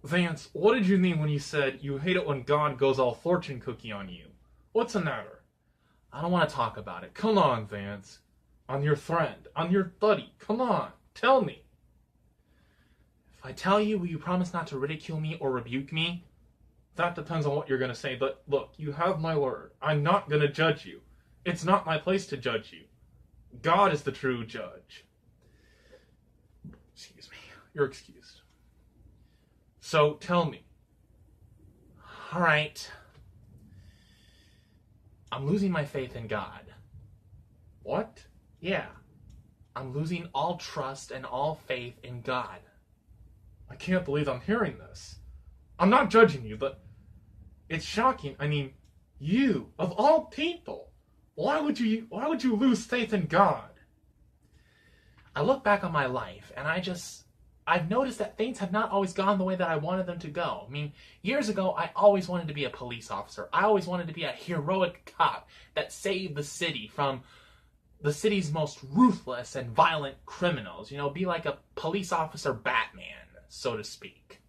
Vance, what did you mean when you said you hate it when God goes all fortune cookie on you? What's the matter? I don't want to talk about it. Come on, Vance. I'm your friend. I'm your buddy. Come on. Tell me. If I tell you, will you promise not to ridicule me or rebuke me? That depends on what you're going to say, but look, you have my word. I'm not going to judge you. It's not my place to judge you. God is the true judge. Excuse me. You're excused. So tell me. All right. I'm losing my faith in God. What? Yeah. I'm losing all trust and all faith in God. I can't believe I'm hearing this. I'm not judging you, but it's shocking. I mean, you, of all people, why would you lose faith in God? I look back on my life and I've noticed that things have not always gone the way that I wanted them to go. I mean, years ago, I always wanted to be a police officer. I always wanted to be a heroic cop that saved the city from the city's most ruthless and violent criminals. You know, be like a police officer Batman, so to speak.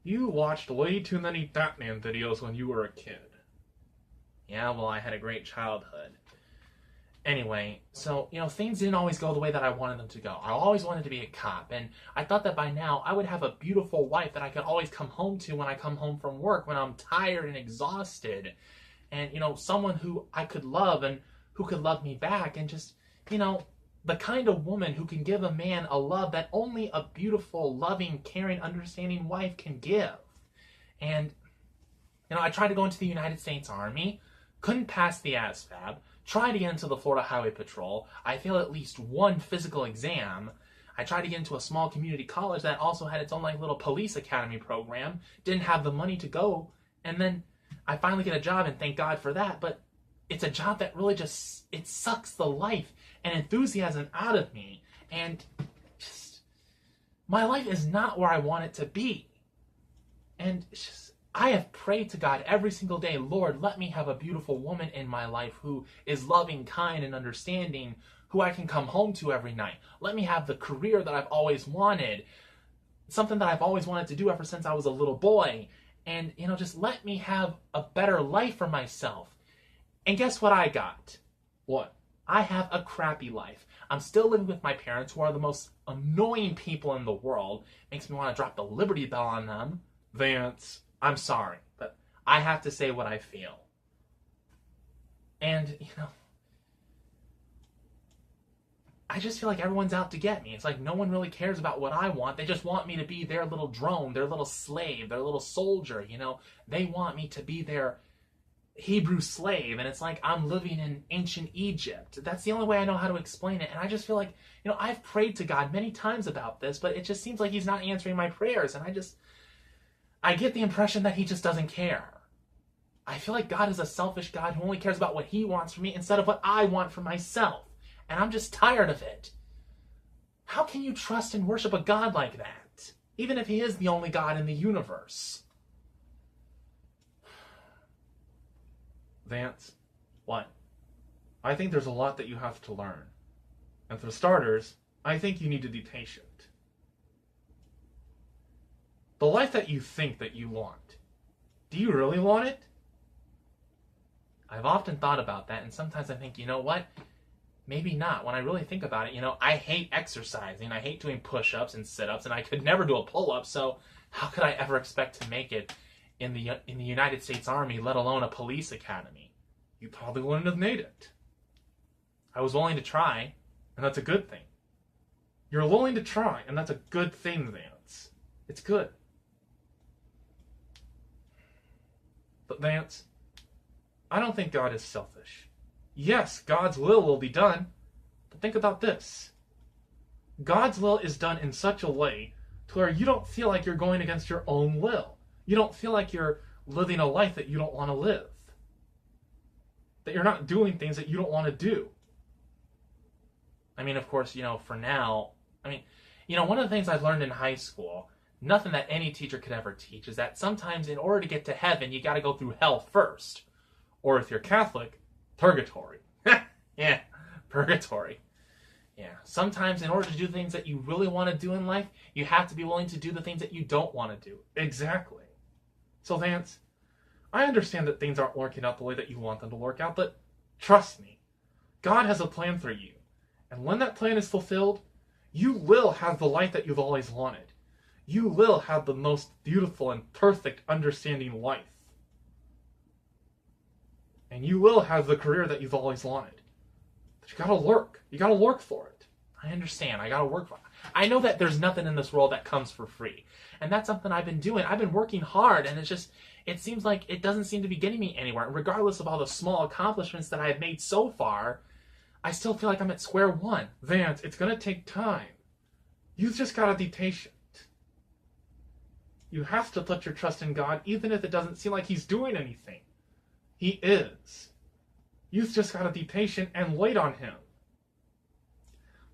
You watched way too many Batman videos when you were a kid. Yeah, well, I had a great childhood. Anyway, so, things didn't always go the way that I wanted them to go. I always wanted to be a cop, and I thought that by now I would have a beautiful wife that I could always come home to when I come home from work, when I'm tired and exhausted. And, someone who I could love and who could love me back, and just, the kind of woman who can give a man a love that only a beautiful, loving, caring, understanding wife can give. And, I tried to go into the United States Army, couldn't pass the ASVAB, tried to get into the Florida Highway Patrol. I failed at least one physical exam. I tried to get into a small community college that also had its own little police academy program. Didn't have the money to go. And then I finally get a job, and thank God for that. But it's a job that really it sucks the life and enthusiasm out of me. And just, my life is not where I want it to be. And it's just, I have prayed to God every single day, Lord, let me have a beautiful woman in my life who is loving, kind, and understanding, who I can come home to every night. Let me have the career that I've always wanted, something that I've always wanted to do ever since I was a little boy. And, just let me have a better life for myself. And guess what I got? What? I have a crappy life. I'm still living with my parents, who are the most annoying people in the world. Makes me want to drop the Liberty Bell on them. Vance, I'm sorry, but I have to say what I feel. And, I just feel like everyone's out to get me. It's like no one really cares about what I want. They just want me to be their little drone, their little slave, their little soldier, They want me to be their Hebrew slave, and it's like I'm living in ancient Egypt. That's the only way I know how to explain it. And I just feel like, I've prayed to God many times about this, but it just seems like he's not answering my prayers, and I get the impression that he just doesn't care. I feel like God is a selfish God who only cares about what he wants from me instead of what I want for myself. And I'm just tired of it. How can you trust and worship a God like that, even if he is the only God in the universe? Vance, what? I think there's a lot that you have to learn. And for starters, I think you need to be patient. The life that you think that you want, do you really want it? I've often thought about that, and sometimes I think, what? Maybe not. When I really think about it, I hate exercising. I hate doing push-ups and sit-ups, and I could never do a pull-up, so how could I ever expect to make it in the United States Army, let alone a police academy? You probably wouldn't have made it. I was willing to try, and that's a good thing. You're willing to try, and that's a good thing, Vance. It's good. But Vance, I don't think God is selfish. Yes, God's will be done, but think about this. God's will is done in such a way to where you don't feel like you're going against your own will. You don't feel like you're living a life that you don't want to live. That you're not doing things that you don't want to do. I mean, of course, for now, one of the things I've learned in high school, nothing that any teacher could ever teach, is that sometimes in order to get to heaven, you got to go through hell first. Or if you're Catholic, purgatory. Yeah, purgatory. Yeah. Sometimes in order to do things that you really want to do in life, you have to be willing to do the things that you don't want to do. Exactly. So Vance, I understand that things aren't working out the way that you want them to work out, but trust me, God has a plan for you. And when that plan is fulfilled, you will have the life that you've always wanted. You will have the most beautiful and perfect understanding life. And you will have the career that you've always wanted. But you gotta work. You gotta work for it. I understand. I gotta work for it. I know that there's nothing in this world that comes for free. And that's something I've been doing. I've been working hard, and it seems like it doesn't seem to be getting me anywhere. Regardless of all the small accomplishments that I've made so far, I still feel like I'm at square one. Vance, it's gonna take time. You've just gotta be patient. You have to put your trust in God, even if it doesn't seem like He's doing anything. He is. You've just gotta be patient and wait on Him.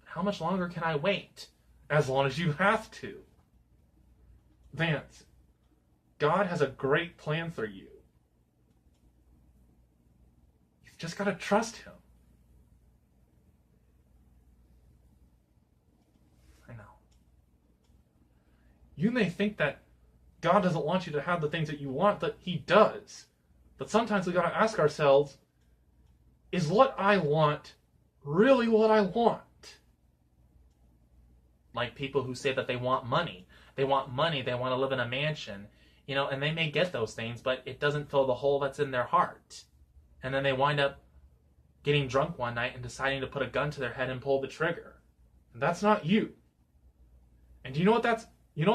How much longer can I wait? As long as you have to. Vance, God has a great plan for you. You've just got to trust Him. I know. You may think that God doesn't want you to have the things that you want, but He does. But sometimes we got to ask ourselves, is what I want really what I want? Like people who say that they want money. They want money, they want to live in a mansion, and they may get those things, but it doesn't fill the hole that's in their heart. And then they wind up getting drunk one night and deciding to put a gun to their head and pull the trigger. And that's not you. And do you know what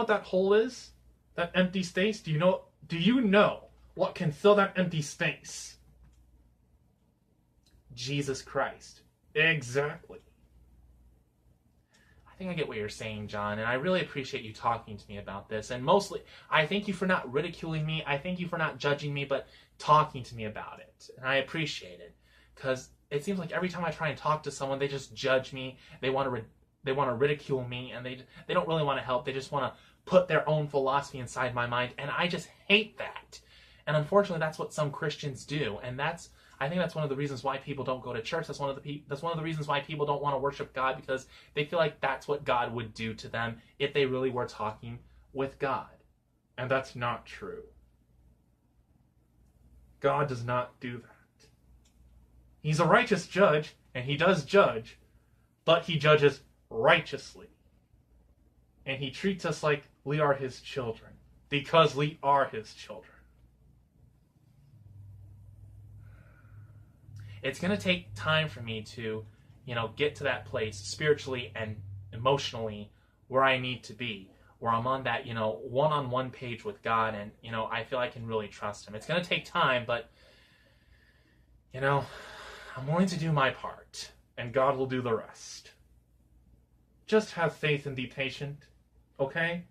that hole is? That empty space? Do you know what can fill that empty space? Jesus Christ. Exactly. I think I get what you're saying, John, and I really appreciate you talking to me about this. And mostly, I thank you for not ridiculing me. I thank you for not judging me, but talking to me about it. And I appreciate it, because it seems like every time I try and talk to someone, they just judge me. They want to ridicule me, and they don't really want to help. They just want to put their own philosophy inside my mind, and I just hate that. And unfortunately, that's what some Christians do, and I think that's one of the reasons why people don't go to church. That's one of the reasons why people don't want to worship God, because they feel like that's what God would do to them if they really were talking with God. And that's not true. God does not do that. He's a righteous judge, and He does judge, but He judges righteously. And He treats us like we are His children, because we are His children. It's going to take time for me to, get to that place spiritually and emotionally where I need to be, where I'm on that, one-on-one page with God, and, I feel I can really trust Him. It's going to take time, but, I'm willing to do my part, and God will do the rest. Just have faith and be patient, okay?